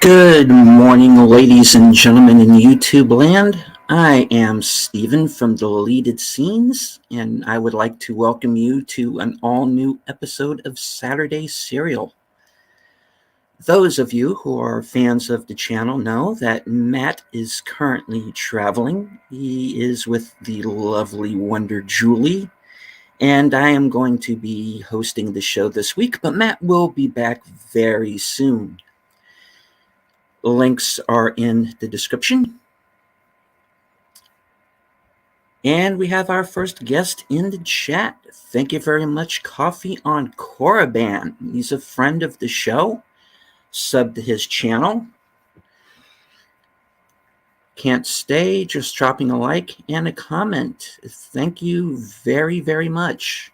Good morning, ladies and gentlemen in YouTube land. I am Steven from Deleted Scenes, and I would like to welcome you to an all-new episode of Saturday Serial. Those of you who are fans of the channel know that Matt is currently traveling. He is with the lovely Wonder Julie, and I am going to be hosting the show this week, but Matt will be back very soon. Links are in the description. And we have our first guest in the chat. Thank you very much, Coffee on Korriban. He's a friend of the show. Sub to his channel. Can't stay, just dropping a like and a comment. Thank you very, very much.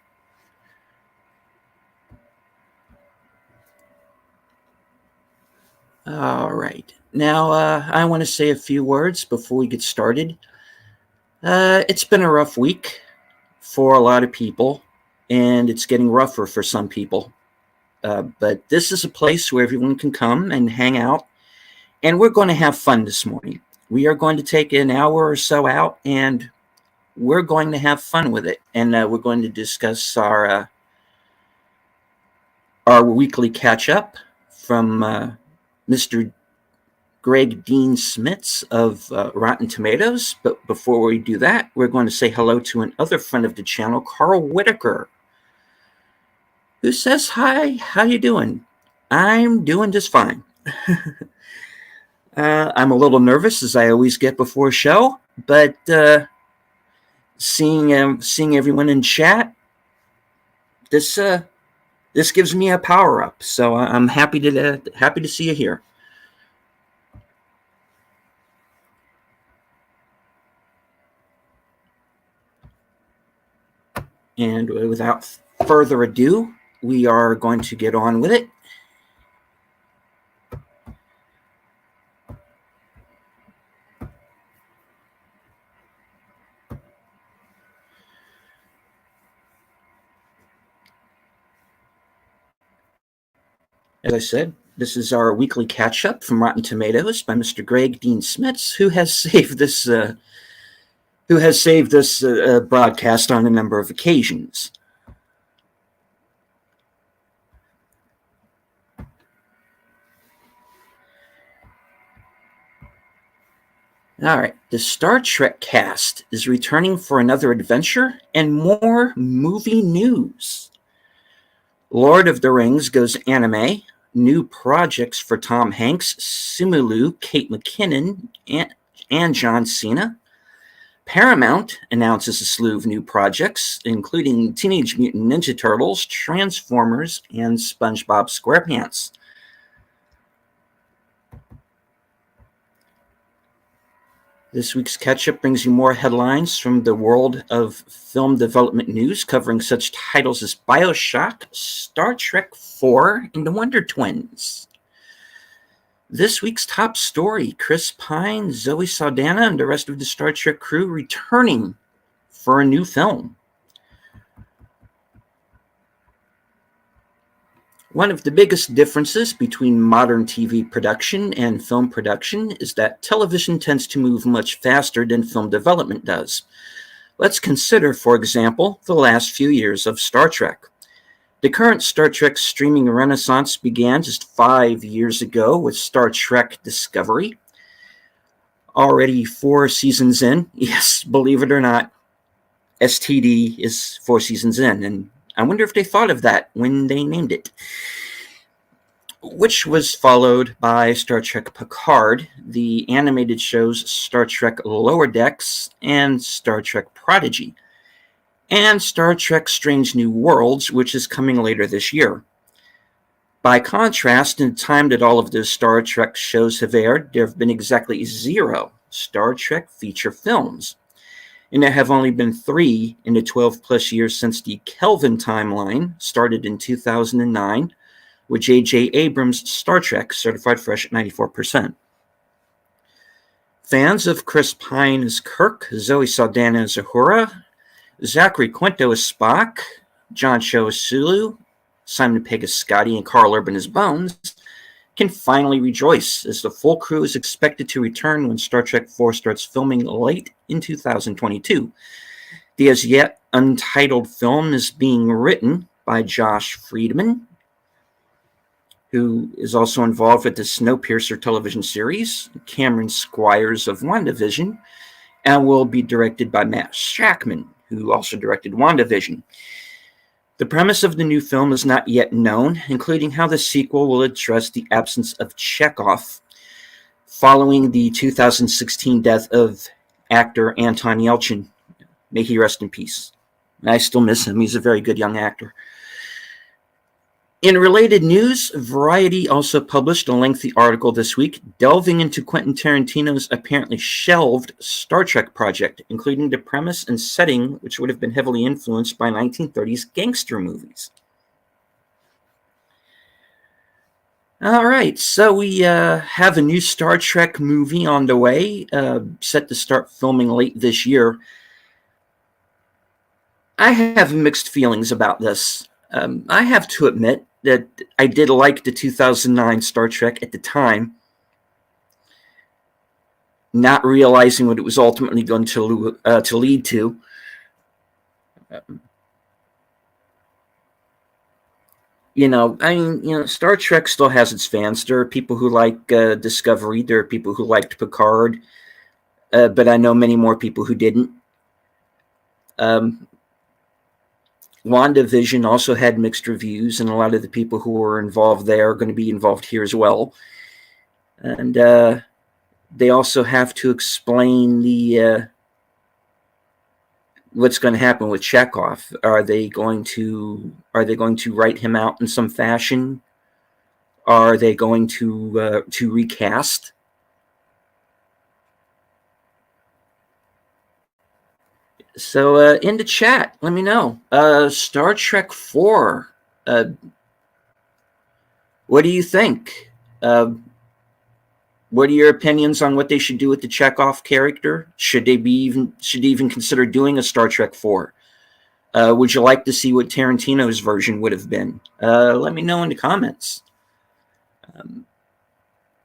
All right. Now, I want to say a few words before we get started. It's been a rough week for a lot of people, and it's getting rougher for some people. But this is a place where everyone can come and hang out, and we're going to have fun this morning. We are going to take an hour or so out, and we're going to have fun with it. And we're going to discuss our weekly catch-up from Mr. Greg Dean Smits of Rotten Tomatoes. But before we do that, we're going to say hello to another friend of the channel, Carl Whitaker, who says, hi, how you doing? I'm doing just fine. I'm a little nervous, as I always get before a show, but seeing everyone in chat, this gives me a power up. So I'm happy to see you here. And without further ado, we are going to get on with it. As I said, this is our weekly catch-up from Rotten Tomatoes by Mr. Greg Dean Smits, who has saved this broadcast on a number of occasions. All right, the Star Trek cast is returning for another adventure and more movie news. Lord of the Rings goes anime, new projects for Tom Hanks, Simu Liu, Kate McKinnon, and John Cena. Paramount announces a slew of new projects, including Teenage Mutant Ninja Turtles, Transformers, and SpongeBob SquarePants. This week's catch-up brings you more headlines from the world of film development news, covering such titles as BioShock, Star Trek IV, and The Wonder Twins. This week's top story, Chris Pine, Zoe Saldana, and the rest of the Star Trek crew returning for a new film. One of the biggest differences between modern TV production and film production is that television tends to move much faster than film development does. Let's consider, for example, the last few years of Star Trek. The current Star Trek streaming renaissance began just 5 years ago with Star Trek Discovery. Already 4 seasons in, yes, believe it or not, STD is 4 seasons in, and I wonder if they thought of that when they named it. Which was followed by Star Trek Picard, the animated shows Star Trek Lower Decks and Star Trek Prodigy, and Star Trek Strange New Worlds, which is coming later this year. By contrast, in the time that all of those Star Trek shows have aired, there have been exactly 0 Star Trek feature films. And there have only been 3 in the 12-plus years since the Kelvin timeline started in 2009, with J.J. Abrams' Star Trek certified fresh at 94%. Fans of Chris Pine as Kirk, Zoe Saldana as Uhura, Zachary Quinto as Spock, John Cho as Sulu, Simon Pegg as Scotty, and Carl Urban as Bones can finally rejoice, as the full crew is expected to return when Star Trek IV starts filming late in 2022. The as yet untitled film is being written by Josh Friedman, who is also involved with the Snowpiercer television series, Cameron Squires of WandaVision, and will be directed by Matt Shakman, who also directed WandaVision. The premise of the new film is not yet known, including how the sequel will address the absence of Chekhov following the 2016 death of actor Anton Yelchin. May he rest in peace. I still miss him. He's a very good young actor. In related news, Variety also published a lengthy article this week delving into Quentin Tarantino's apparently shelved Star Trek project, including the premise and setting, which would have been heavily influenced by 1930s gangster movies. All right, so we have a new Star Trek movie on the way, set to start filming late this year. I have mixed feelings about this. I have to admit that I did like the 2009 Star Trek at the time, not realizing what it was ultimately going to lead to. Star Trek still has its fans. There are people who like Discovery. There are people who liked Picard, but I know many more people who didn't. WandaVision also had mixed reviews, and a lot of the people who were involved there are going to be involved here as well. And they also have to explain what's going to happen with Chekhov. Are they going to write him out in some fashion? Are they going to recast? So in the chat, let me know. Star Trek IV. What do you think? What are your opinions on what they should do with the Chekhov character? Should they even consider doing a Star Trek IV? Would you like to see what Tarantino's version would have been? Let me know in the comments.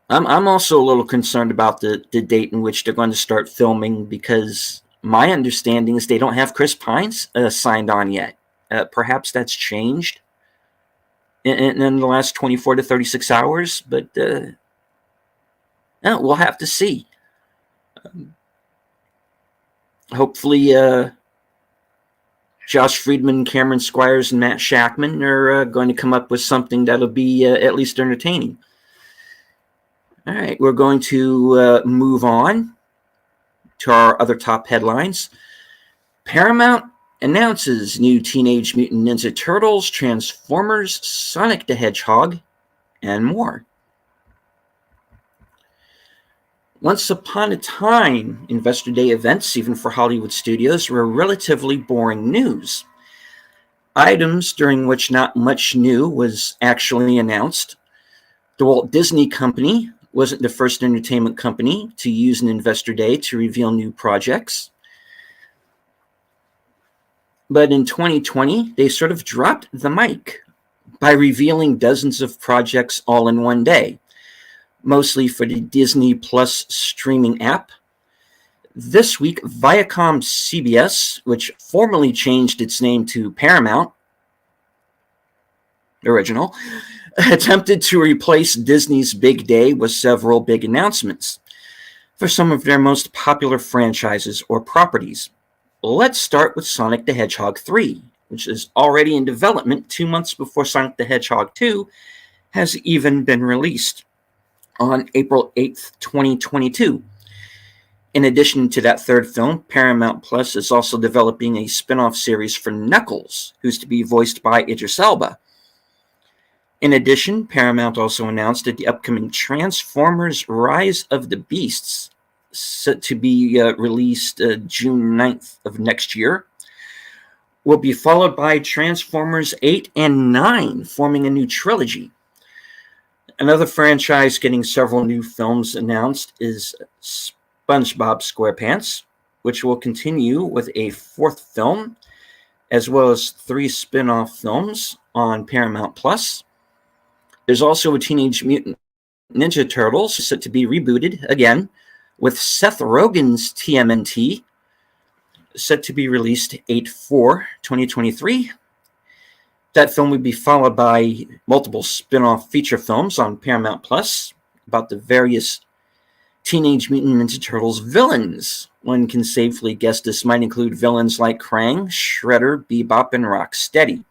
I'm also a little concerned about the date in which they're going to start filming, because my understanding is they don't have Chris Pine signed on yet. Perhaps that's changed in the last 24 to 36 hours, but we'll have to see. Hopefully, Josh Friedman, Cameron Squires, and Matt Shakman are going to come up with something that'll be at least entertaining. All right, we're going to move on to our other top headlines. Paramount announces new Teenage Mutant Ninja Turtles, Transformers, Sonic the Hedgehog, and more. Once upon a time, Investor Day events, even for Hollywood studios, were relatively boring news. Items during which not much new was actually announced. The Walt Disney Company wasn't the first entertainment company to use an Investor Day to reveal new projects. But in 2020, they sort of dropped the mic by revealing dozens of projects all in one day, mostly for the Disney Plus streaming app. This week, Viacom CBS, which formerly changed its name to Paramount Original, attempted to replace Disney's big day with several big announcements for some of their most popular franchises or properties. Let's start with Sonic the Hedgehog 3, which is already in development 2 months before Sonic the Hedgehog 2 has even been released on April 8th, 2022. In addition to that third film, Paramount Plus is also developing a spin-off series for Knuckles, who's to be voiced by Idris Elba. In addition, Paramount also announced that the upcoming Transformers Rise of the Beasts, set to be released June 9th of next year, will be followed by Transformers 8 and 9, forming a new trilogy. Another franchise getting several new films announced is SpongeBob SquarePants, which will continue with a fourth film, as well as 3 spin-off films on Paramount Plus. There's also a Teenage Mutant Ninja Turtles is set to be rebooted again, with Seth Rogen's TMNT set to be released 8/4/2023. That film would be followed by multiple spin-off feature films on Paramount Plus about the various Teenage Mutant Ninja Turtles villains. One can safely guess this might include villains like Krang, Shredder, Bebop, and Rocksteady.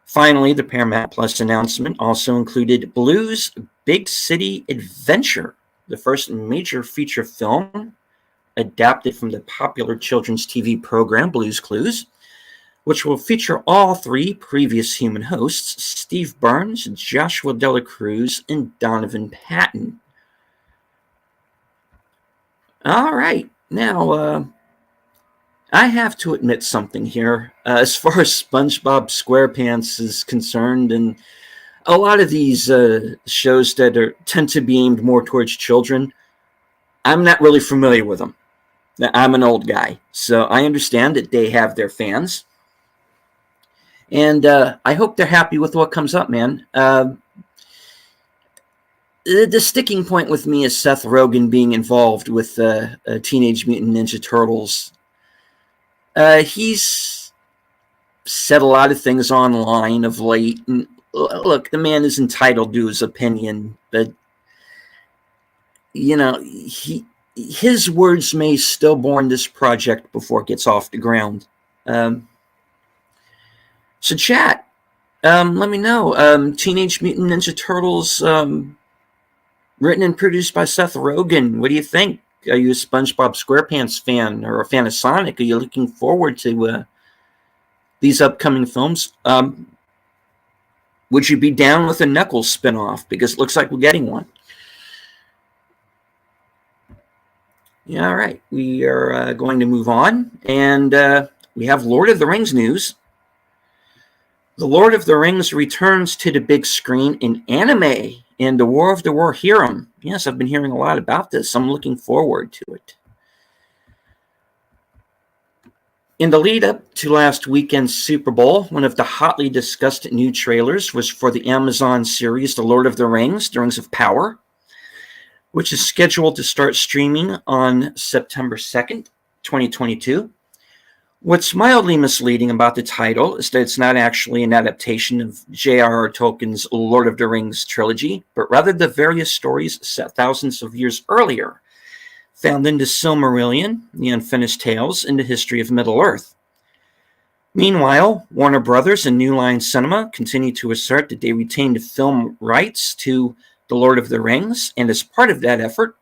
Finally, the Paramount Plus announcement also included Blue's Big City Adventure, the first major feature film adapted from the popular children's TV program Blue's Clues, which will feature all three previous human hosts, Steve Burns, Joshua Dela Cruz, and Donovan Patton. All right, now I have to admit something here. As far as SpongeBob SquarePants is concerned, and a lot of these shows that tend to be aimed more towards children, I'm not really familiar with them. I'm an old guy, so I understand that they have their fans. And I hope they're happy with what comes up, man. The sticking point with me is Seth Rogen being involved with Teenage Mutant Ninja Turtles. He's said a lot of things online of late. And look, the man is entitled to his opinion, but, you know, his words may stillborn this project before it gets off the ground. So chat, let me know. Teenage Mutant Ninja Turtles, written and produced by Seth Rogen. What do you think? Are you a SpongeBob SquarePants fan or a fan of Sonic? Are you looking forward to these upcoming films? Would you be down with a Knuckles spinoff? Because it looks like we're getting one. Yeah, all right. We are going to move on. And we have Lord of the Rings news. The Lord of the Rings returns to the big screen in anime in the War of the Rohirrim. Yes, I've been hearing a lot about this. I'm looking forward to it. In the lead up to last weekend's Super Bowl, one of the hotly discussed new trailers was for the Amazon series The Lord of the Rings, The Rings of Power, which is scheduled to start streaming on September 2nd, 2022. What's mildly misleading about the title is that it's not actually an adaptation of J.R.R. Tolkien's Lord of the Rings trilogy, but rather the various stories set thousands of years earlier, found in the Silmarillion, the Unfinished Tales, and the history of Middle-earth. Meanwhile, Warner Brothers and New Line Cinema continue to assert that they retained film rights to The Lord of the Rings, and as part of that effort,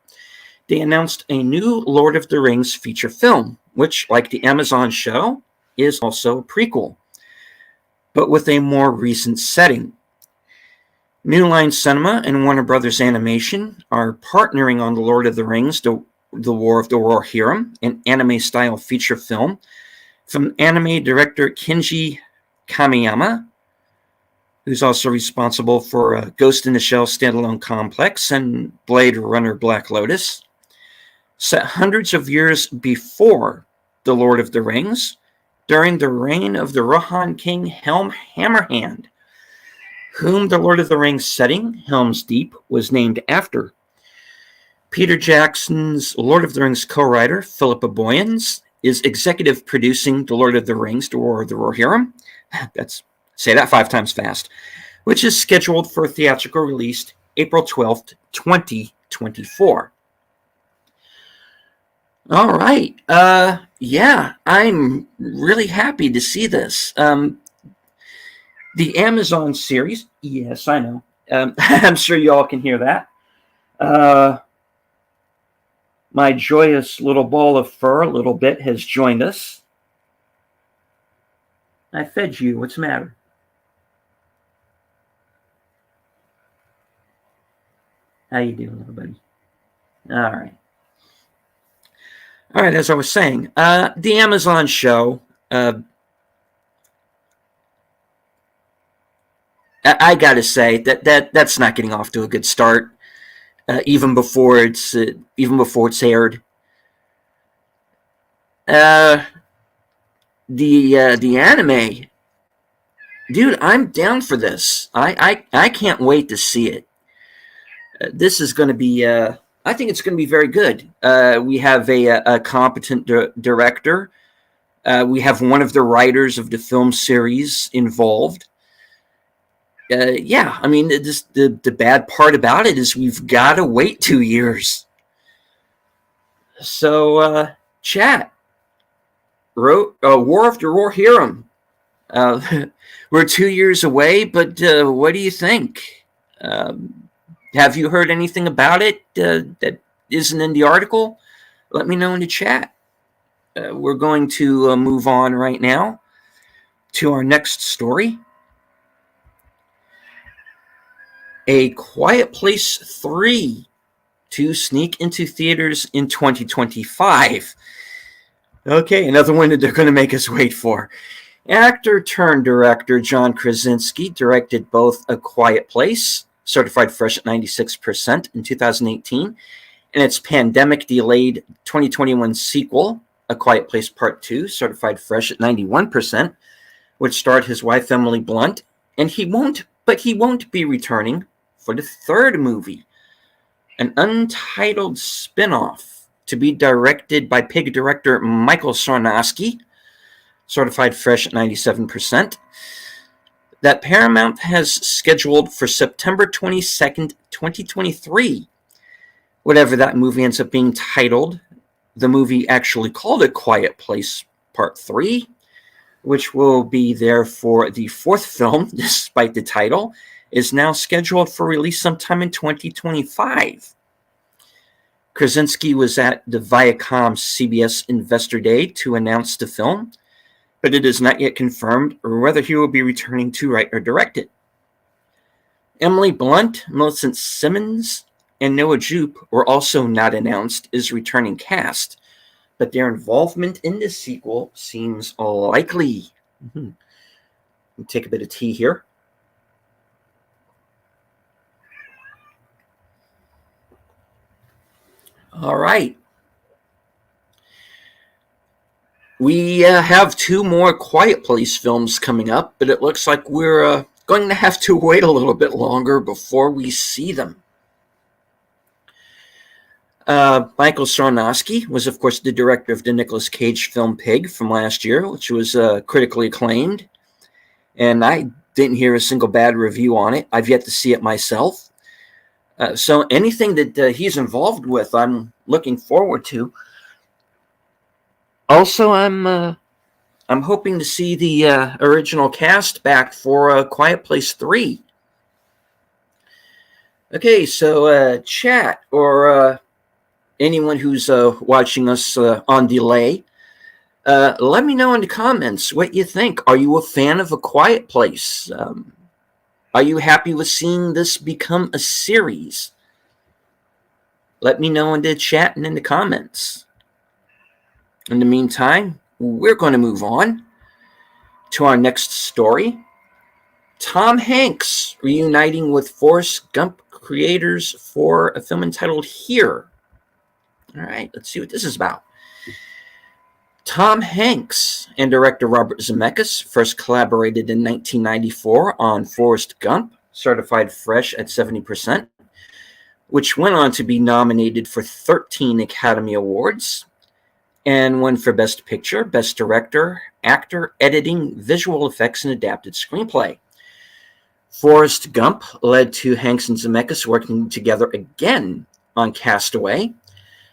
they announced a new Lord of the Rings feature film, which, like the Amazon show, is also a prequel, but with a more recent setting. New Line Cinema and Warner Brothers Animation are partnering on The Lord of the Rings, The War of the Rohirrim, an anime-style feature film from anime director Kenji Kamiyama, who's also responsible for Ghost in the Shell standalone complex and Blade Runner Black Lotus. Set hundreds of years before The Lord of the Rings, during the reign of the Rohan king Helm Hammerhand, whom The Lord of the Rings setting, Helm's Deep, was named after. Peter Jackson's Lord of the Rings co-writer, Philippa Boyens, is executive producing The Lord of the Rings, The War of the Rohirrim. Say that 5 times fast. Which is scheduled for theatrical release April 12th, 2024. All right. Yeah, I'm really happy to see this. The Amazon series, yes, I know. I'm sure you all can hear that. My joyous little ball of fur, a little bit, has joined us. I fed you. What's the matter? How you doing, everybody? All right. All right, as I was saying, the Amazon show, I gotta say that's not getting off to a good start, even before it's aired. The anime, dude, I'm down for this. I can't wait to see it. This is going to be, I think it's going to be very good. We have a competent director. We have one of the writers of the film series involved. Yeah, I mean, the bad part about it is we've got to wait 2 years. So, chat, War After War, hear 'em. We're 2 years away, but what do you think? Have you heard anything about it that isn't in the article? Let me know in the chat. We're going to move on right now to our next story. A Quiet Place 3 to sneak into theaters in 2025. Okay, another one that they're going to make us wait for. Actor-turned-director John Krasinski directed both A Quiet Place, certified fresh at 96% in 2018, and its pandemic-delayed 2021 sequel, A Quiet Place Part 2, certified fresh at 91%, which starred his wife Emily Blunt, and he won't be returning for the third movie, an untitled spin-off to be directed by Pig director Michael Sarnowski, certified fresh at 97%, that Paramount has scheduled for September 22nd, 2023. Whatever that movie ends up being titled, the movie actually called A Quiet Place Part 3, which will be there for the fourth film, despite the title, is now scheduled for release sometime in 2025. Krasinski was at the Viacom CBS Investor Day to announce the film, but it is not yet confirmed whether he will be returning to write or direct it. Emily Blunt, Millicent Simmons, and Noah Jupe were also not announced as returning cast, but their involvement in this sequel seems likely. Take a bit of tea here. All right. We have 2 more Quiet Place films coming up, but it looks like we're going to have to wait a little bit longer before we see them. Michael Sarnowski was, of course, the director of the Nicolas Cage film Pig from last year, which was critically acclaimed. And I didn't hear a single bad review on it. I've yet to see it myself. So anything that he's involved with, I'm looking forward to. Also, I'm hoping to see the original cast back for Quiet Place 3. Okay, so chat or anyone who's watching us on delay, let me know in the comments what you think. Are you a fan of A Quiet Place? Are you happy with seeing this become a series? Let me know in the chat and in the comments. In the meantime, we're going to move on to our next story. Tom Hanks reuniting with Forrest Gump creators for a film entitled Here. All right, let's see what this is about. Tom Hanks and director Robert Zemeckis first collaborated in 1994 on Forrest Gump, certified fresh at 70%, which went on to be nominated for 13 Academy Awards and won for Best Picture, Best Director, Actor, Editing, Visual Effects, and Adapted Screenplay. Forrest Gump led to Hanks and Zemeckis working together again on Castaway,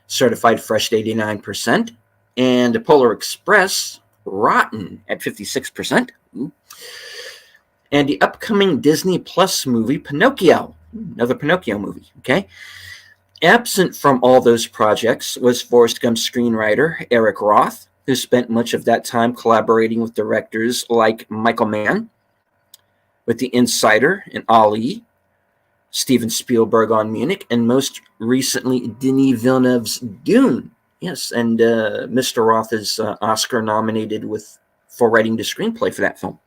certified fresh at 89%, and Polar Express, rotten at 56%. And the upcoming Disney Plus movie, Pinocchio, another Pinocchio movie, okay? Absent from all those projects was Forrest Gump's screenwriter, Eric Roth, who spent much of that time collaborating with directors like Michael Mann, with The Insider and Ali, Steven Spielberg on Munich, and most recently Denis Villeneuve's Dune. Yes, and Mr. Roth is Oscar nominated for writing the screenplay for that film.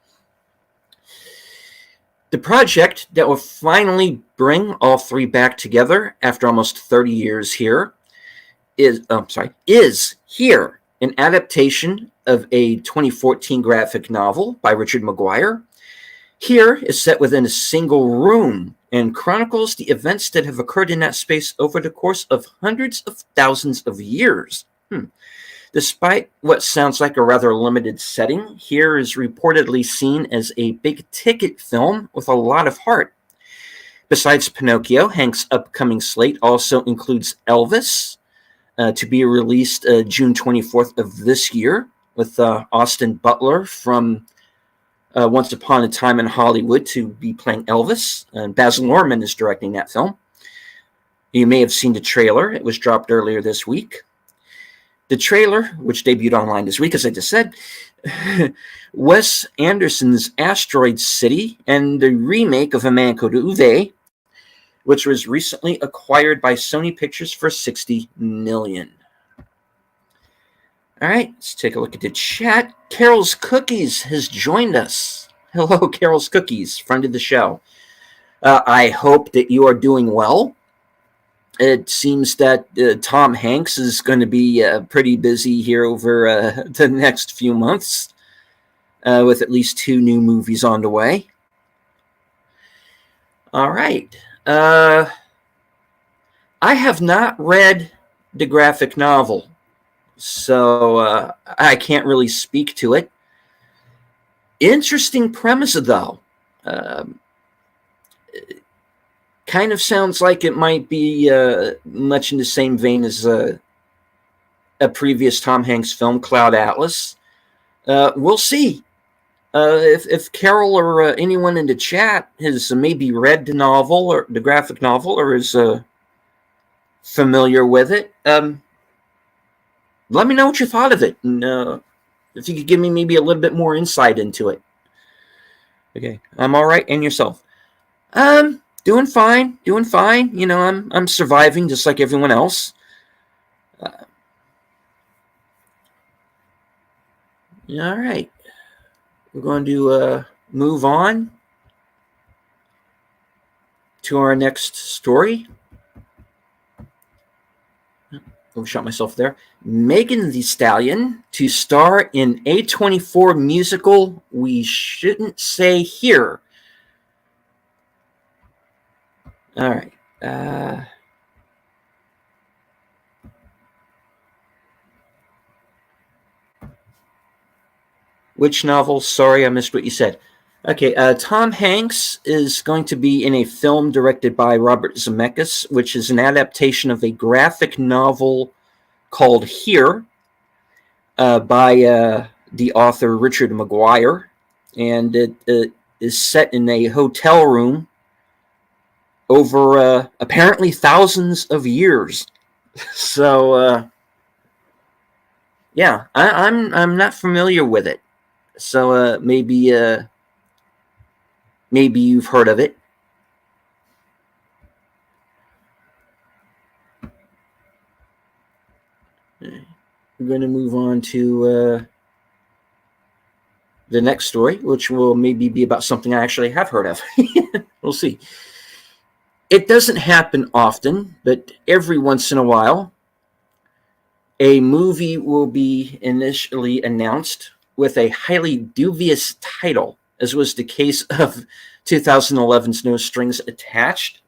The project that will finally bring all three back together after almost 30 years is Here, an adaptation of a 2014 graphic novel by Richard Maguire. Here is set within a single room and chronicles the events that have occurred in that space over the course of hundreds of thousands of years. Despite what sounds like a rather limited setting, Here is reportedly seen as a big-ticket film with a lot of heart. Besides Pinocchio, Hank's upcoming slate also includes Elvis, to be released June 24th of this year, with Austin Butler from Once Upon a Time in Hollywood to be playing Elvis. Baz Luhrmann is directing that film. You may have seen the trailer. It was dropped earlier this week. The trailer, which debuted online this week, as I just said, Wes Anderson's Asteroid City and the remake of A Man Called Ove, which was recently acquired by Sony Pictures for $60 million. All right, let's take a look at the chat. Carol's Cookies has joined us. Hello, Carol's Cookies, friend of the show. I hope that you are doing well. It seems that Tom Hanks is going to be pretty busy here over the next few months, with at least 2 new movies on the way. All right. I have not read the graphic novel, so I can't really speak to it. Interesting premise, though. Kind of sounds like it might be much in the same vein as a previous Tom Hanks film, Cloud Atlas. We'll see. If Carol or anyone in the chat has maybe read the novel or the graphic novel or is familiar with it, let me know what you thought of it. And if you could give me maybe a little bit more insight into it. Okay, I'm all right. And yourself? Doing fine. You know, I'm surviving just like everyone else. All right. We're going to move on to our next story. Oh, shot myself there. Megan Thee Stallion to star in A24 musical We Shouldn't Say Here. All right. Which novel? Sorry, I missed what you said. Okay, Tom Hanks is going to be in a film directed by Robert Zemeckis, which is an adaptation of a graphic novel called Here by the author Richard Maguire. And it is set in a hotel room over apparently thousands of years. So, yeah, I'm not familiar with it. So maybe you've heard of it. We're going to move on to the next story, which will maybe be about something I actually have heard of. We'll see. It doesn't happen often, but every once in a while, a movie will be initially announced with a highly dubious title, as was the case of 2011's No Strings Attached,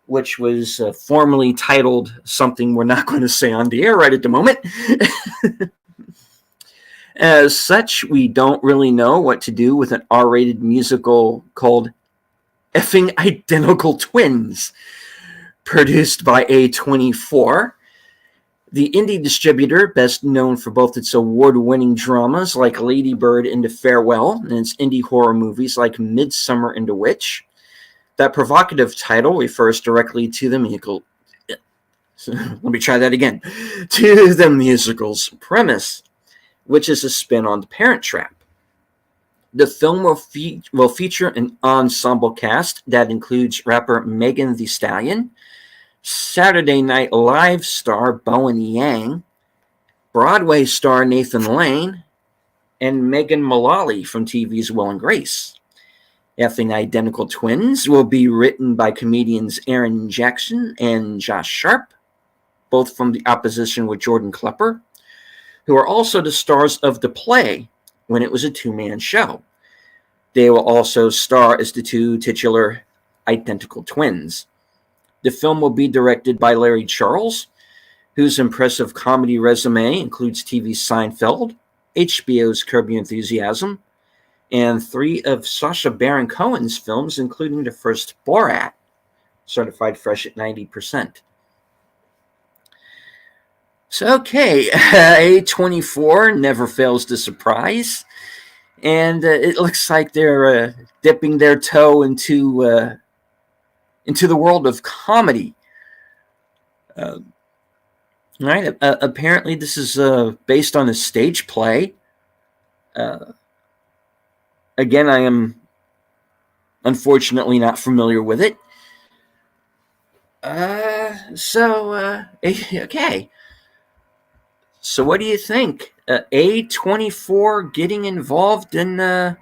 which was formerly titled something we're not going to say on the air right at the moment. As such, we don't really know what to do with an R-rated musical called Effing Identical Twins, produced by A24. The indie distributor, best known for both its award-winning dramas like Lady Bird and The Farewell, and its indie horror movies like Midsummer and The Witch. That provocative title refers directly to the musical. Let me try that again. To the musical's premise, which is a spin on The Parent Trap. The film will feature an ensemble cast that includes rapper Megan Thee Stallion, Saturday Night Live star Bowen Yang, Broadway star Nathan Lane, and Megan Mullally from TV's Will and Grace. Effing Identical Twins will be written by comedians Aaron Jackson and Josh Sharp, both from the opposition with Jordan Klepper, who are also the stars of the play when it was a 2-man show. They will also star as the 2 titular identical twins. The film will be directed by Larry Charles, whose impressive comedy resume includes TV's Seinfeld, HBO's Curb Your Enthusiasm, and 3 of Sacha Baron Cohen's films, including the first Borat, certified fresh at 90%. So, okay, A24 never fails to surprise, and it looks like they're dipping their toe into the world of comedy. Right? Apparently, this is based on a stage play. Again, I am unfortunately not familiar with it. Okay. So what do you think? A24 getting involved in a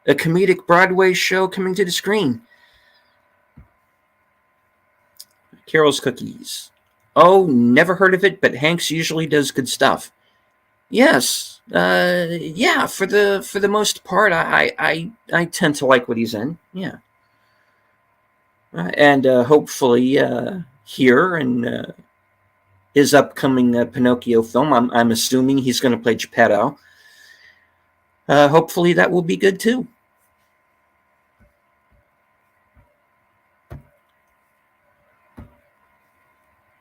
comedic Broadway show coming to the screen. Carol's Cookies. Oh, never heard of it, but Hanks usually does good stuff. Yes. Yeah, for the most part, I tend to like what he's in. Yeah. And hopefully here in his upcoming Pinocchio film, I'm assuming he's going to play Geppetto. Hopefully that will be good too.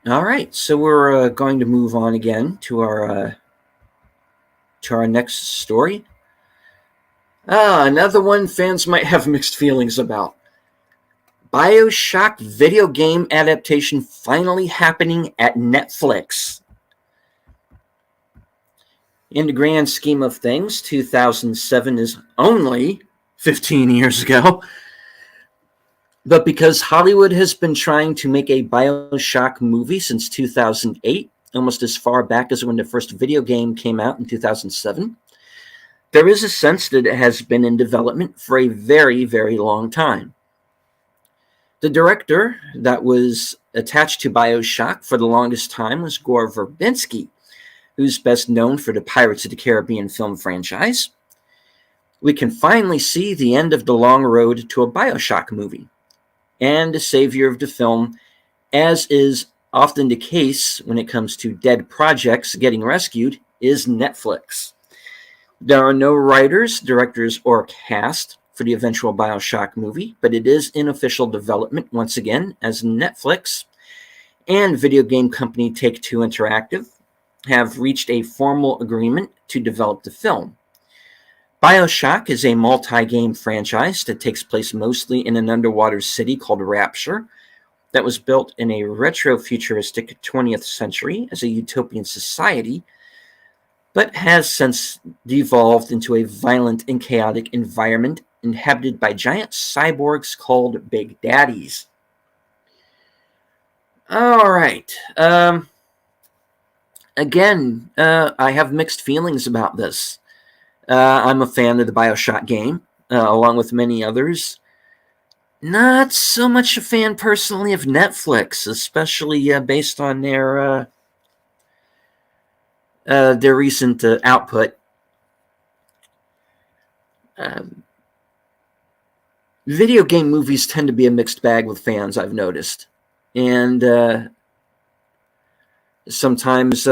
All right, so we're going to move on again to our next story. Another one fans might have mixed feelings about. BioShock video game adaptation finally happening at Netflix. In the grand scheme of things, 2007 is only 15 years ago. But because Hollywood has been trying to make a BioShock movie since 2008, almost as far back as when the first video game came out in 2007, there is a sense that it has been in development for a very, very long time. The director that was attached to BioShock for the longest time was Gore Verbinski, who's best known for the Pirates of the Caribbean film franchise. We can finally see the end of the long road to a BioShock movie. And the savior of the film, as is often the case when it comes to dead projects getting rescued, is Netflix. There are no writers, directors, or cast for the eventual BioShock movie, but it is in official development once again, as Netflix and video game company Take-Two Interactive have reached a formal agreement to develop the film. BioShock is a multi-game franchise that takes place mostly in an underwater city called Rapture that was built in a retro-futuristic 20th century as a utopian society, but has since devolved into a violent and chaotic environment inhabited by giant cyborgs called Big Daddies. All right. Again, I have mixed feelings about this. I'm a fan of the BioShock game, along with many others. Not so much a fan personally of Netflix, especially based on their recent output. Video game movies tend to be a mixed bag with fans, I've noticed. And sometimes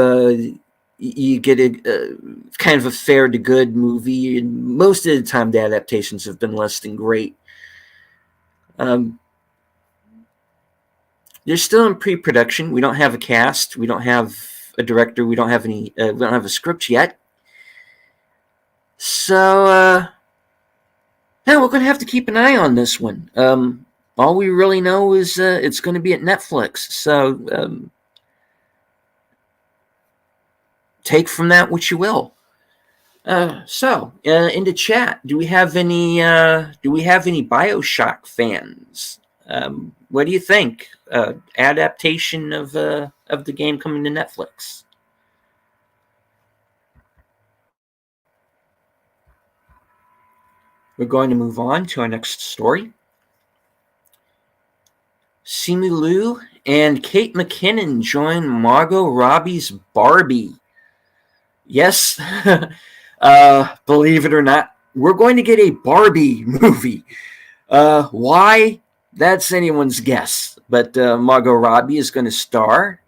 you get a kind of a fair to good movie, and most of the time the adaptations have been less than great. They're still in pre-production. We don't have a cast. We don't have a director. We don't have any. We don't have a script yet. So yeah, we're going to have to keep an eye on this one. All we really know is it's going to be at Netflix. So take from that what you will. So in the chat, do we have any BioShock fans? What do you think? Adaptation of the game coming to Netflix. We're going to move on to our next story. Simu Liu and Kate McKinnon join Margot Robbie's Barbie. Yes, believe it or not, we're going to get a Barbie movie. Why? That's anyone's guess. But Margot Robbie is going to star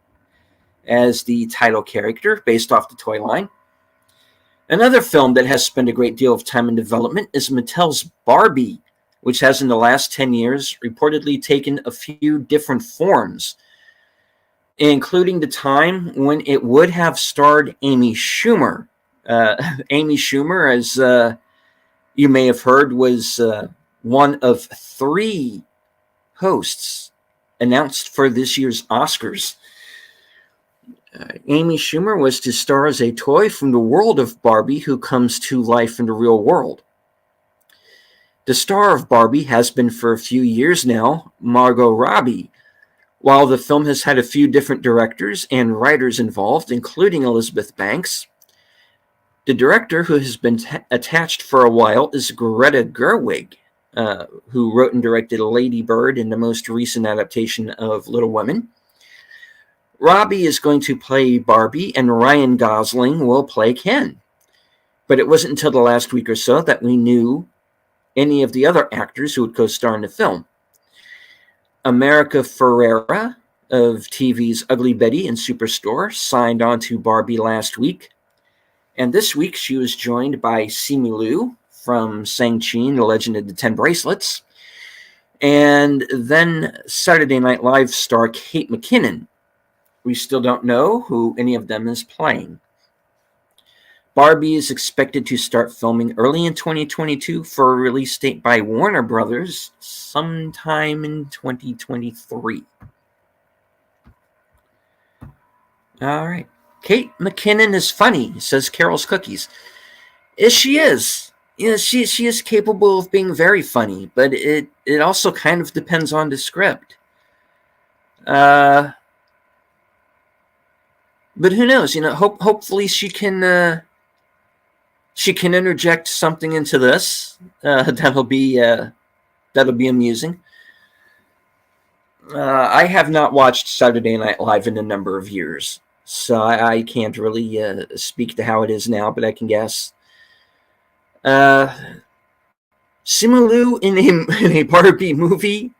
as the title character based off the toy line. Another film that has spent a great deal of time in development is Mattel's Barbie, which has in the last 10 years reportedly taken a few different forms, including the time when it would have starred Amy Schumer. Amy Schumer, as you may have heard, was one of 3 hosts announced for this year's Oscars. Amy Schumer was to star as a toy from the world of Barbie who comes to life in the real world. The star of Barbie has been for a few years now Margot Robbie. While the film has had a few different directors and writers involved, including Elizabeth Banks, the director who has been attached for a while is Greta Gerwig, who wrote and directed Lady Bird in the most recent adaptation of Little Women. Robbie is going to play Barbie, and Ryan Gosling will play Ken. But it wasn't until the last week or so that we knew any of the other actors who would co-star in the film. America Ferrera of TV's Ugly Betty and Superstore signed on to Barbie last week. And this week she was joined by Simu Liu from Shang-Chi and the Legend of the Ten Bracelets. And then Saturday Night Live star Kate McKinnon. We still don't know who any of them is playing. Barbie is expected to start filming early in 2022 for a release date by Warner Brothers sometime in 2023. All right. Kate McKinnon is funny, says Carol's Cookies. She is. Yeah, she is capable of being very funny, but it also kind of depends on the script. But who knows? Hopefully she can interject something into this. That'll be amusing. I have not watched Saturday Night Live in a number of years, so I can't really speak to how it is now, but I can guess. Simu Liu in a Barbie movie.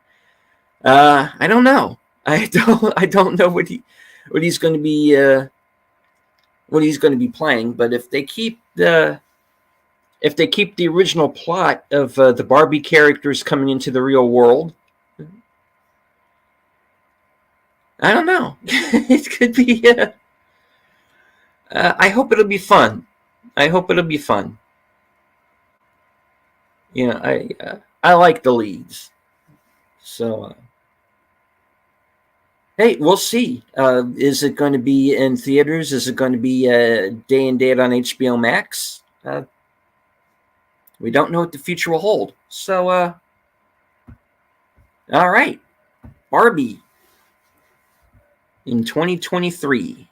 I don't know. I don't know what he's going to be playing. But if they keep the original plot of the Barbie characters coming into the real world, I don't know. It could be. I hope it'll be fun. I like the leads. So, hey, we'll see. Is it going to be in theaters? Is it going to be day and date on HBO Max? We don't know what the future will hold. So, all right. Barbie in 2023.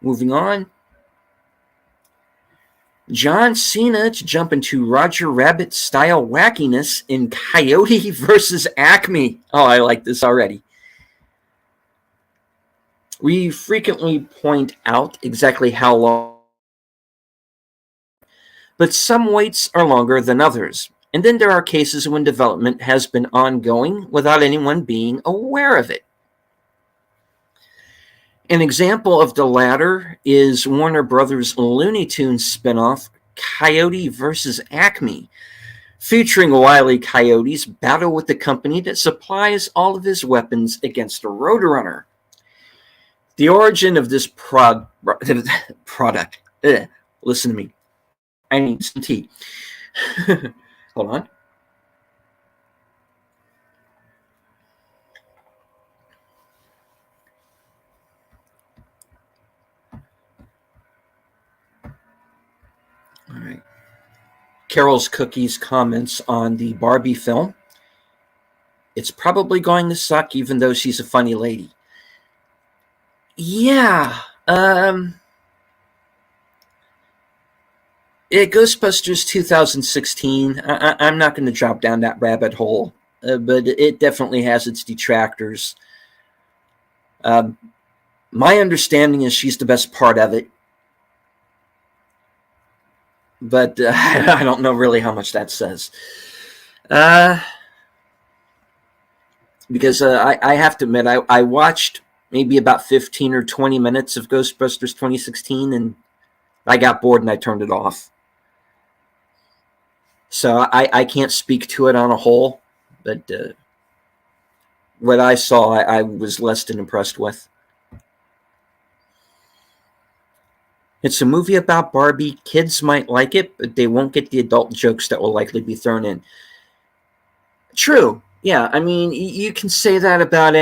Moving on. John Cena to jump into Roger Rabbit-style wackiness in Coyote versus Acme. Oh, I like this already. We frequently point out exactly how long, but some waits are longer than others. And then there are cases when development has been ongoing without anyone being aware of it. An example of the latter is Warner Brothers' Looney Tunes spinoff, Coyote vs. Acme, featuring Wile E. Coyote's battle with the company that supplies all of his weapons against a Roadrunner. The origin of this product. Listen to me. I need some tea. Hold on. All right. Carol's Cookies comments on the Barbie film. It's probably going to suck, even though she's a funny lady. Yeah. Ghostbusters 2016. I'm not going to drop down that rabbit hole, but it definitely has its detractors. My understanding is she's the best part of it. but I don't know really how much that says. Uh, because I have to admit, I watched maybe about 15 or 20 minutes of Ghostbusters 2016, and I got bored and I turned it off. So I can't speak to it on a whole, but what I saw, I was less than impressed with. It's a movie about Barbie. Kids might like it, but they won't get the adult jokes that will likely be thrown in. True. Yeah, I mean, you can say that about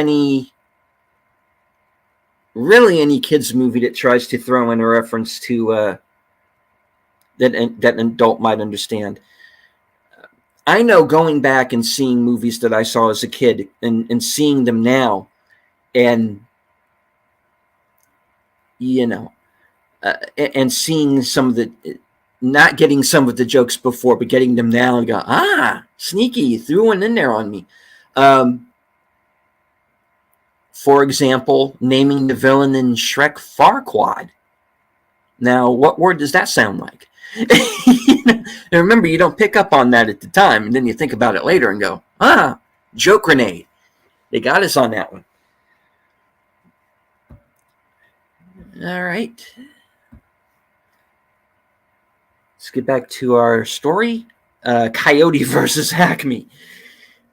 really any kids movie that tries to throw in a reference to that an adult might understand. I know going back and seeing movies that I saw as a kid and seeing them now, and you know, and seeing some of the, not getting some of the jokes before, but getting them now and go, sneaky, you threw one in there on me. For example, naming the villain in Shrek Farquaad. Now, what word does that sound like? And remember, you don't pick up on that at the time, and then you think about it later and go, joke grenade. They got us on that one. All right. Let's get back to our story. Coyote versus Acme.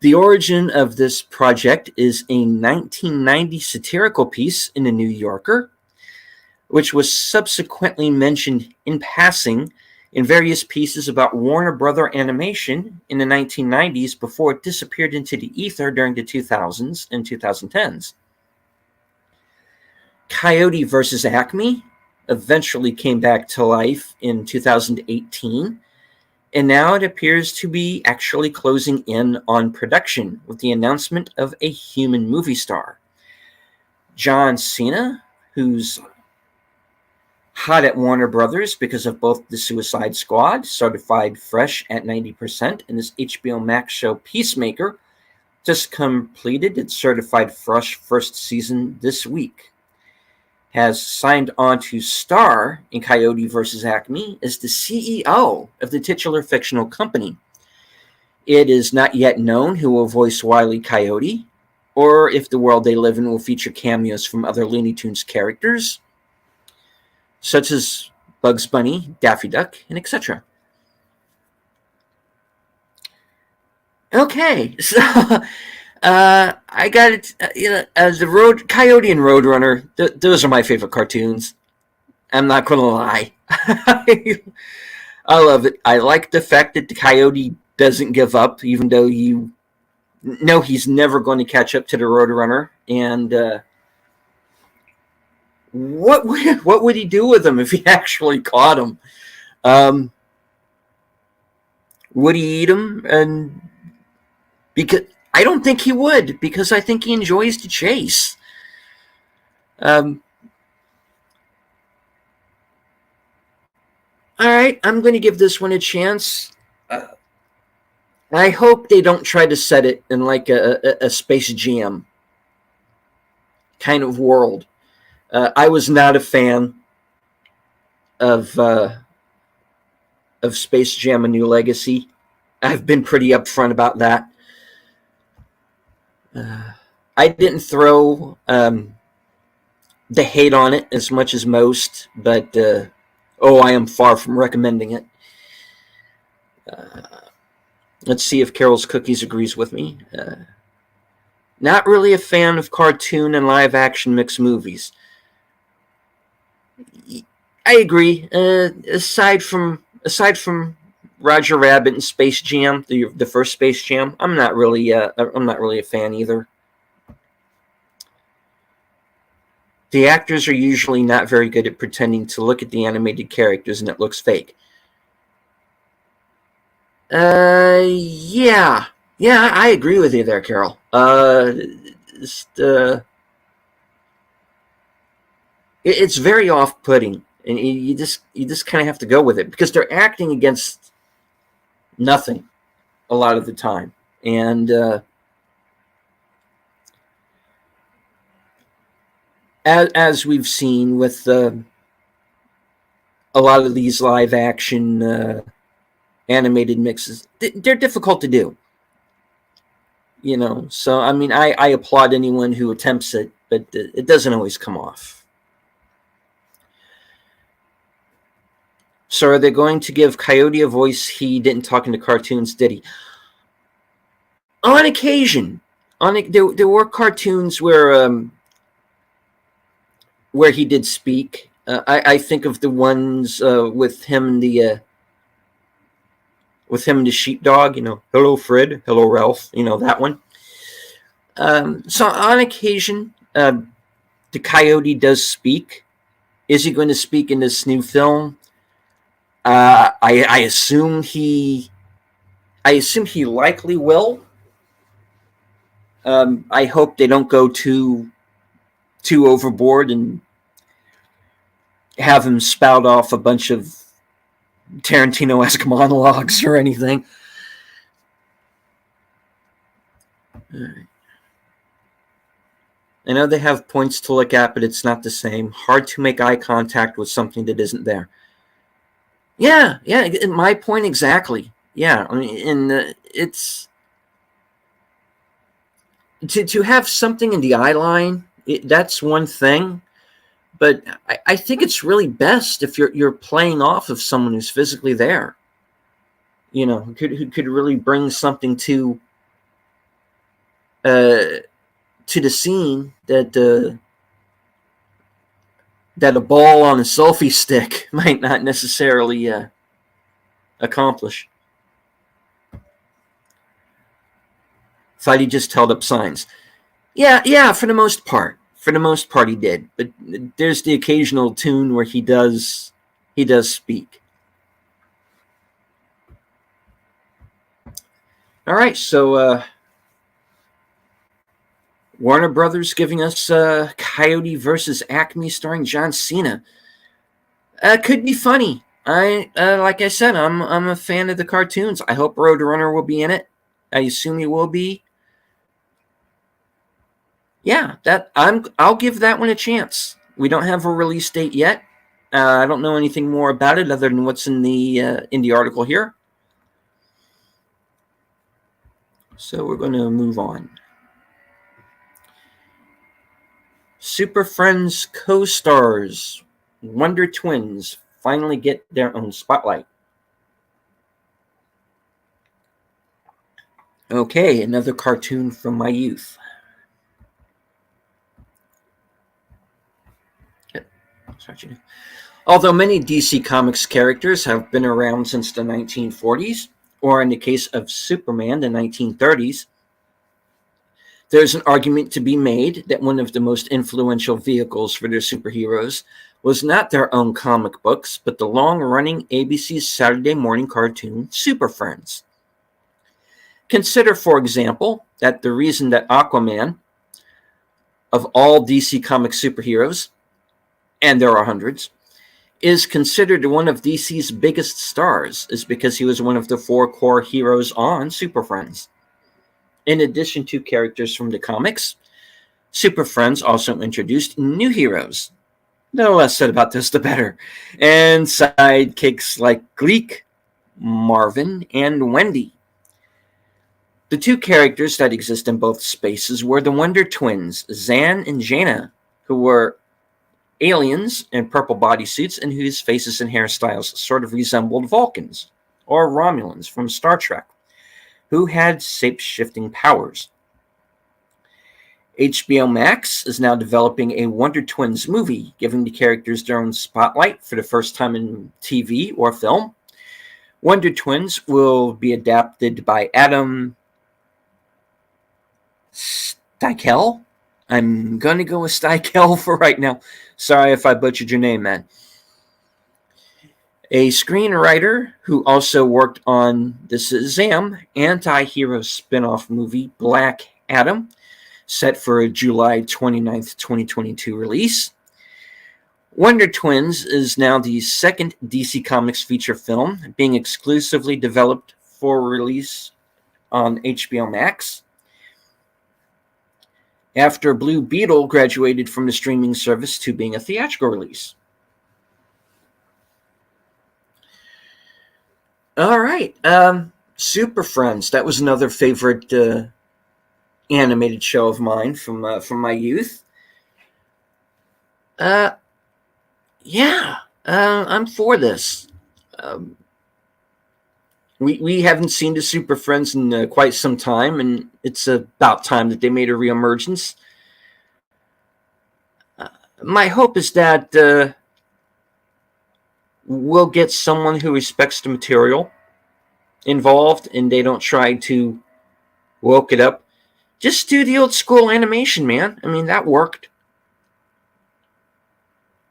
The origin of this project is a 1990 satirical piece in The New Yorker, which was subsequently mentioned in passing in various pieces about Warner Brother Animation in the 1990s before it disappeared into the ether during the 2000s and 2010s. Coyote versus Acme eventually came back to life in 2018, and now it appears to be actually closing in on production with the announcement of a human movie star. John Cena, who's hot at Warner Brothers because of both The Suicide Squad, certified fresh at 90%, and his HBO Max show Peacemaker just completed its certified fresh first season this week, has signed on to star in Coyote vs. Acme as the CEO of the titular fictional company. It is not yet known who will voice Wile E. Coyote, or if the world they live in will feature cameos from other Looney Tunes characters, such as Bugs Bunny, Daffy Duck, and etc. Okay, so I got it. As the Coyote and Roadrunner, those are my favorite cartoons. I'm not gonna lie. I love it. I like the fact that the Coyote doesn't give up, even though you know he's never going to catch up to the Roadrunner. And what would he do with him if he actually caught him? Would he eat him? And because I don't think he would, because I think he enjoys the chase. All right, I'm going to give this one a chance. I hope they don't try to set it in like a Space Jam kind of world. I was not a fan of Space Jam: A New Legacy. I've been pretty upfront about that. I didn't throw the hate on it as much as most, but I am far from recommending it. Let's see if Carol's Cookies agrees with me. Not really a fan of cartoon and live action mixed movies. I agree. Aside from Roger Rabbit and Space Jam, the first Space Jam, I'm not really a fan either. The actors are usually not very good at pretending to look at the animated characters and it looks fake. Yeah, I agree with you there, Carol. It's very off-putting, and you just kind of have to go with it because they're acting against nothing a lot of the time, and as we've seen with a lot of these live action animated mixes, they're difficult to do. So I mean, I applaud anyone who attempts it, but it doesn't always come off. So are they going to give Coyote a voice he didn't talk in the cartoons, did he? On occasion. There were cartoons where he did speak. I think of the ones with him and the sheepdog. Hello Fred, hello Ralph. That one. So on occasion, the Coyote does speak. Is he going to speak in this new film? I assume he likely will. I hope they don't go too overboard and have him spout off a bunch of Tarantino-esque monologues or anything. All right. I know they have points to look at, but it's not the same. Hard to make eye contact with something that isn't there. Yeah, my point exactly. Yeah, I mean, it's to have something in the eye line. That's one thing, but I think it's really best if you're playing off of someone who's physically there. Who could really bring something to the scene that a ball on a selfie stick might not necessarily accomplish. Thought he just held up signs. Yeah, for the most part. For the most part, he did. But there's the occasional tune where he does speak. All right, so Warner Brothers giving us Coyote versus Acme starring John Cena. Could be funny. Like I said, I'm a fan of the cartoons. I hope Roadrunner will be in it. I assume he will be. Yeah, I'll give that one a chance. We don't have a release date yet. I don't know anything more about it other than what's in the article here. So we're going to move on. Super Friends co-stars Wonder Twins finally get their own spotlight. Okay, another cartoon from my youth. Although many DC Comics characters have been around since the 1940s, or in the case of Superman, the 1930s, there's an argument to be made that one of the most influential vehicles for their superheroes was not their own comic books, but the long-running ABC Saturday morning cartoon Super Friends. Consider, for example, that the reason that Aquaman, of all DC Comics superheroes, and there are hundreds, is considered one of DC's biggest stars is because he was one of the 4 core heroes on Super Friends. In addition to characters from the comics, Super Friends also introduced new heroes. The less said about this, the better. And sidekicks like Geek, Marvin, and Wendy. The 2 characters that exist in both spaces were the Wonder Twins, Zan and Jaina, who were aliens in purple bodysuits and whose faces and hairstyles sort of resembled Vulcans, or Romulans from Star Trek, who had shape-shifting powers. HBO Max is now developing a Wonder Twins movie, giving the characters their own spotlight for the first time in TV or film. Wonder Twins will be adapted by Adam Steichel. I'm going to go with Steichel for right now. Sorry if I butchered your name, man. A screenwriter who also worked on the Shazam anti-hero spin-off movie Black Adam, set for a July 29th, 2022 release. Wonder Twins is now the second DC Comics feature film being exclusively developed for release on HBO Max. After Blue Beetle graduated from the streaming service to being a theatrical release. All right. Super Friends. That was another favorite animated show of mine from my youth. Uh, yeah. I'm for this. Um, we haven't seen the Super Friends in quite some time, and it's about time that they made a reemergence. My hope is that we'll get someone who respects the material involved, and they don't try to woke it up. Just do the old school animation, man. I mean, that worked.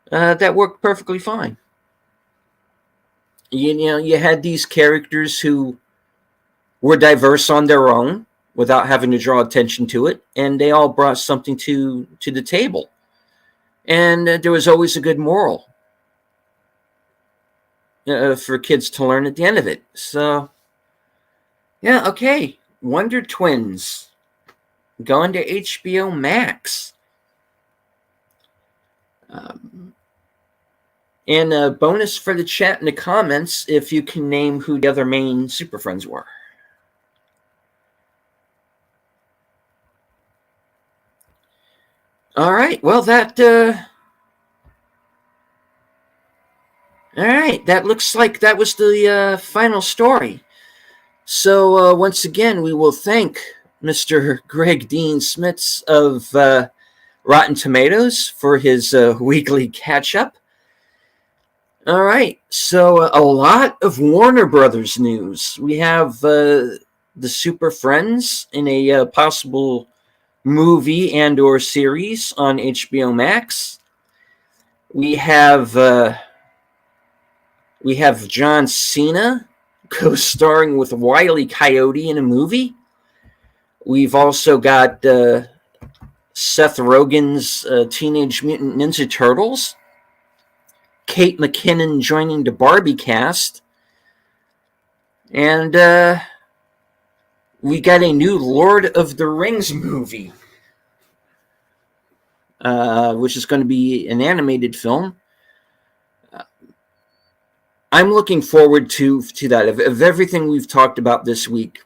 That worked perfectly fine. You had these characters who were diverse on their own without having to draw attention to it, and they all brought something to the table. And there was always a good moral for kids to learn at the end of it. So, yeah, okay. Wonder Twins going to HBO Max. And a bonus for the chat in the comments if you can name who the other main Super Friends were. All right. Well, all right. That looks like that was the final story. So once again, we will thank Mr. Greg Dean Smits of Rotten Tomatoes for his weekly catch-up. All right. So a lot of Warner Brothers news. We have the Super Friends in a possible movie and or series on HBO Max. We have John Cena co-starring with Wile E. Coyote in a movie. We've also got Seth Rogen's Teenage Mutant Ninja Turtles. Kate McKinnon joining the Barbie cast. And we got a new Lord of the Rings movie, which is going to be an animated film. I'm looking forward to that. Of everything we've talked about this week,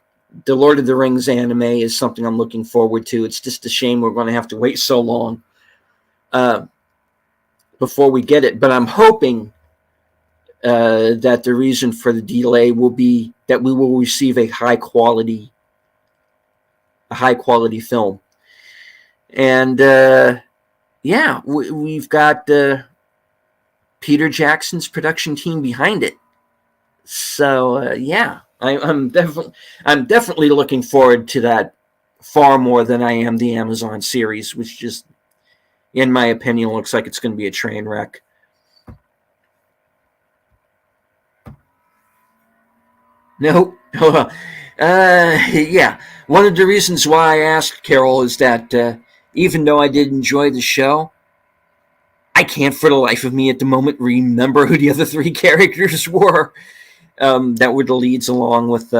the Lord of the Rings anime is something I'm looking forward to. It's just a shame we're going to have to wait so long before we get it. But I'm hoping that the reason for the delay will be that we will receive a high quality film. And yeah, we've got Peter Jackson's production team behind it. So yeah, I'm definitely looking forward to that far more than I am the Amazon series, which just, in my opinion, looks like it's going to be a train wreck. Nope. Yeah. One of the reasons why I asked Carol is that even though I did enjoy the show, I can't for the life of me at the moment remember who the other three characters were that were the leads along with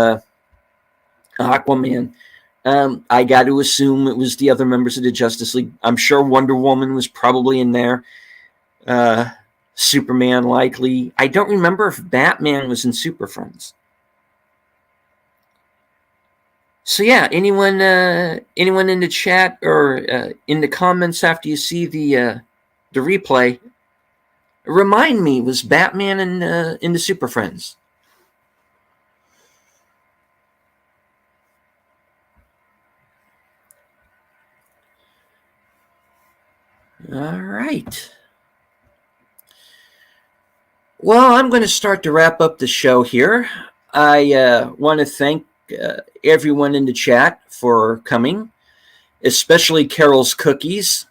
Aquaman. I got to assume it was the other members of the Justice League. I'm sure Wonder Woman was probably in there. Superman likely. I don't remember if Batman was in Super Friends. So yeah, anyone in the chat or in the comments after you see the replay, remind me, was Batman in the Super Friends? All right. Well, I'm going to start to wrap up the show here. I want to thank everyone in the chat for coming, especially Carol's Cookies.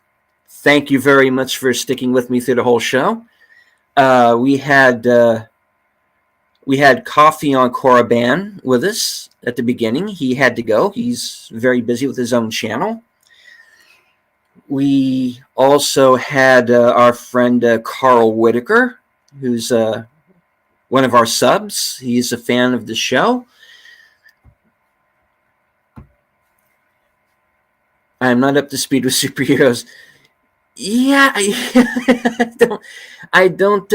Thank you very much for sticking with me through the whole show. We had Coffee on Korriban with us at the beginning. He had to go. He's very busy with his own channel. We also had our friend Carl Whitaker, who's one of our subs. He's a fan of the show. I'm not up to speed with superheroes. Yeah, I don't.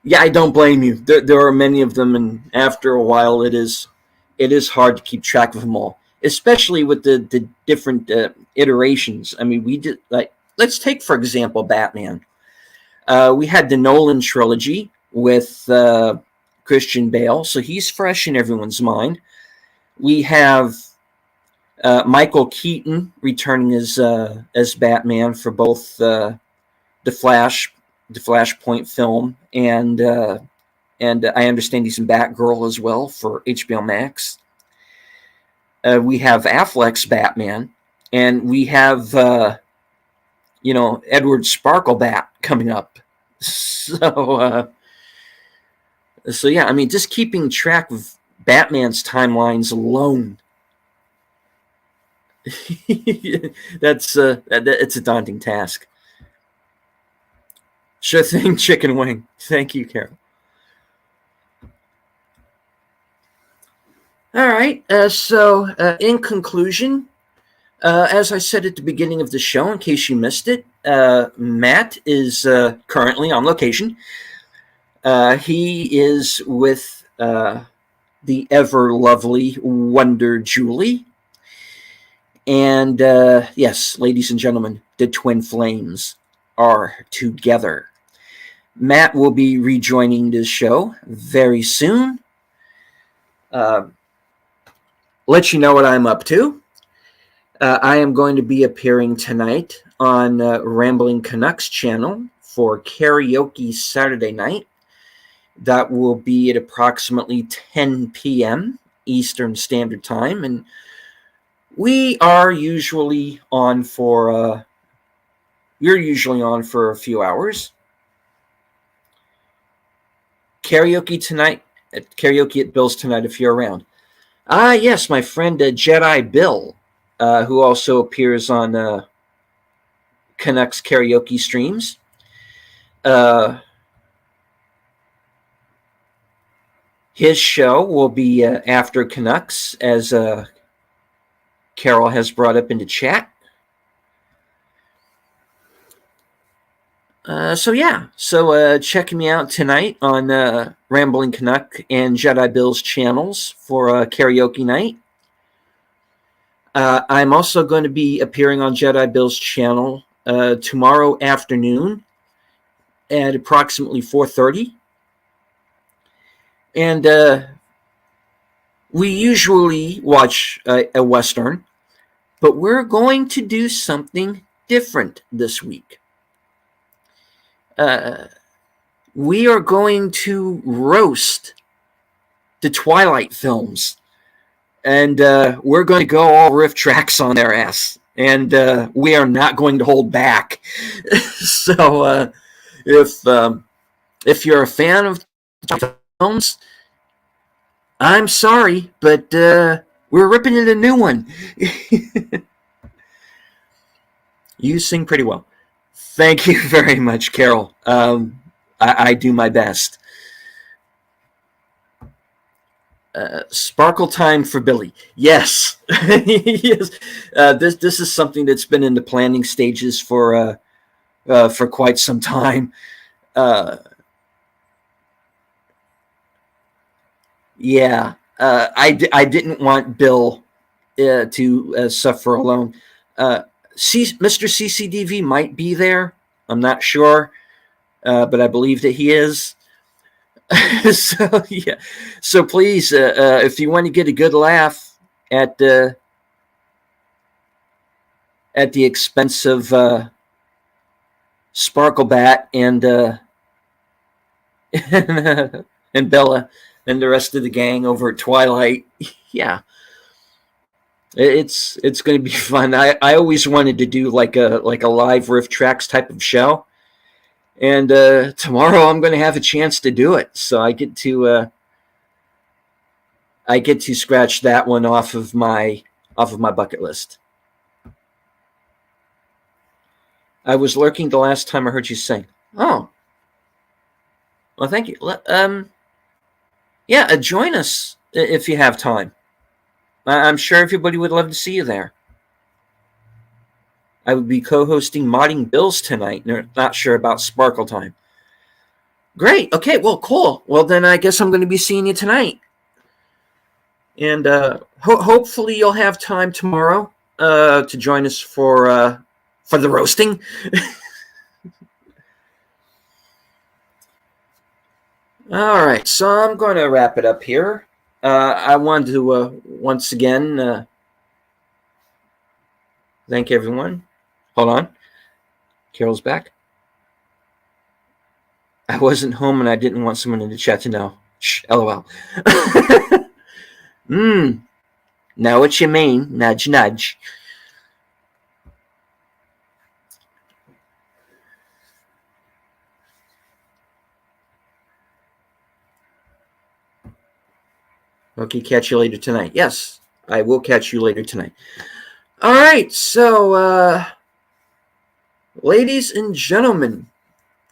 Yeah, I don't blame you. There are many of them, and after a while, it is hard to keep track of them all, especially with the different iterations. I mean, we did like let's take for example Batman. We had the Nolan trilogy with Christian Bale, so he's fresh in everyone's mind. We have Michael Keaton returning as Batman for both the Flash, the Flashpoint film, and I understand he's in Batgirl as well for HBO Max. We have Affleck's Batman, and we have Edward Sparklebat coming up. So yeah, I mean, just keeping track of Batman's timelines alone, it's a daunting task. Sure thing, chicken wing. Thank you, Carol. All right. So, in conclusion, as I said at the beginning of the show, in case you missed it, Matt is currently on location. He is with the ever lovely Wonder Julie. And yes, ladies and gentlemen, the twin flames are together. Matt will be rejoining the show very soon. Let you know what I'm up to. I am going to be appearing tonight on Rambling Canucks channel for Karaoke Saturday night. That will be at approximately 10 p.m. Eastern Standard Time, and we are usually on for we're usually on for a few hours. Karaoke at Bill's tonight if you're around. Yes, my friend Jedi Bill, who also appears on Canucks karaoke streams. His show will be after Canucks, as Carol has brought up into chat. So check me out tonight on Rambling Canuck and Jedi Bill's channels for karaoke night. I'm also going to be appearing on Jedi Bill's channel tomorrow afternoon at approximately 4:30. And we usually watch a Western, but we're going to do something different this week. We are going to roast the Twilight films, and we're going to go all riff tracks on their ass, and we are not going to hold back. So if you're a fan of films, I'm sorry, but we're ripping it a new one. You sing pretty well. Thank you very much, Carol. I do my best. Sparkle time for Billy. Yes. Yes. This is something that's been in the planning stages for quite some time. Yeah. I didn't want Bill to suffer alone. Mr. CCDV might be there. I'm not sure, but I believe that he is. So yeah. So please, if you want to get a good laugh at the expense of Sparklebat and and Bella and the rest of the gang over at Twilight, yeah. It's going to be fun. I always wanted to do like a live riff tracks type of show, and tomorrow I'm going to have a chance to do it. So I get to scratch that one off of my bucket list. I was lurking the last time I heard you sing. Oh, well, thank you. Yeah, join us if you have time. I'm sure everybody would love to see you there. I would be co-hosting Modding Bills tonight. Not sure about Sparkle Time. Great. Okay, well, cool. Well, then I guess I'm going to be seeing you tonight. And hopefully you'll have time tomorrow to join us for the roasting. All right, so I'm going to wrap it up here. I wanted to once again thank everyone. Hold on. Carol's back. I wasn't home and I didn't want someone in the chat to know. Shh, LOL. Know what you mean. Nudge, nudge. Okay, catch you later tonight. Yes, I will catch you later tonight. All right, so ladies and gentlemen,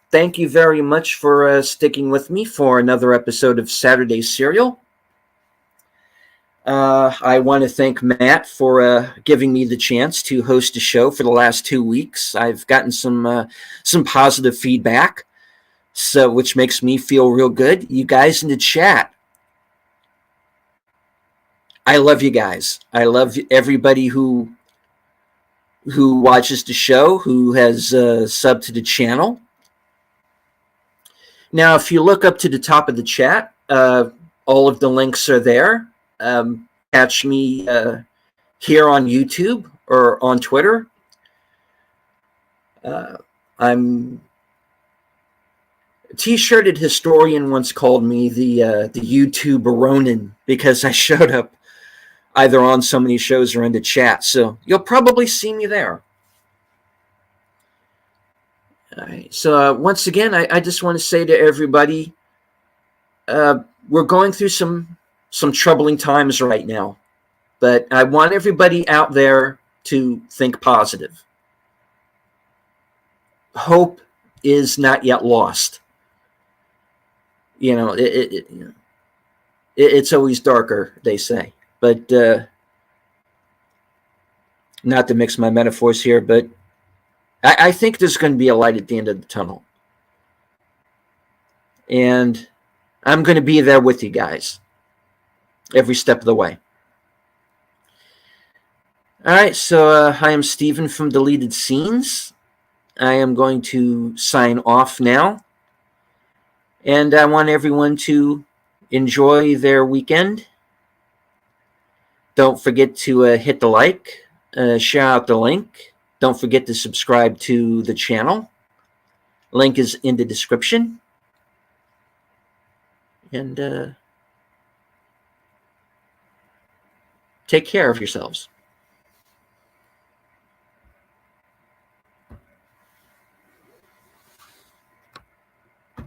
thank you very much for sticking with me for another episode of Saturday Serial. I want to thank Matt for giving me the chance to host a show for the last 2 weeks. I've gotten some positive feedback, so which makes me feel real good. You guys in the chat, I love you guys. I love everybody who watches the show, who has subbed to the channel. Now, if you look up to the top of the chat, all of the links are there. Catch me here on YouTube or on Twitter. I'm T-shirted historian once called me the YouTube Ronin because I showed up either on so many shows or in the chat. So you'll probably see me there. All right. So once again, I just want to say to everybody, we're going through some troubling times right now, but I want everybody out there to think positive. Hope is not yet lost. You know, it's always darker, they say. But not to mix my metaphors here, but I think there's going to be a light at the end of the tunnel. And I'm going to be there with you guys every step of the way. All right, so I am Steven from Deleted Scenes. I am going to sign off now. And I want everyone to enjoy their weekend. Don't forget to hit the like, share out the link. Don't forget to subscribe to the channel. Link is in the description. And take care of yourselves.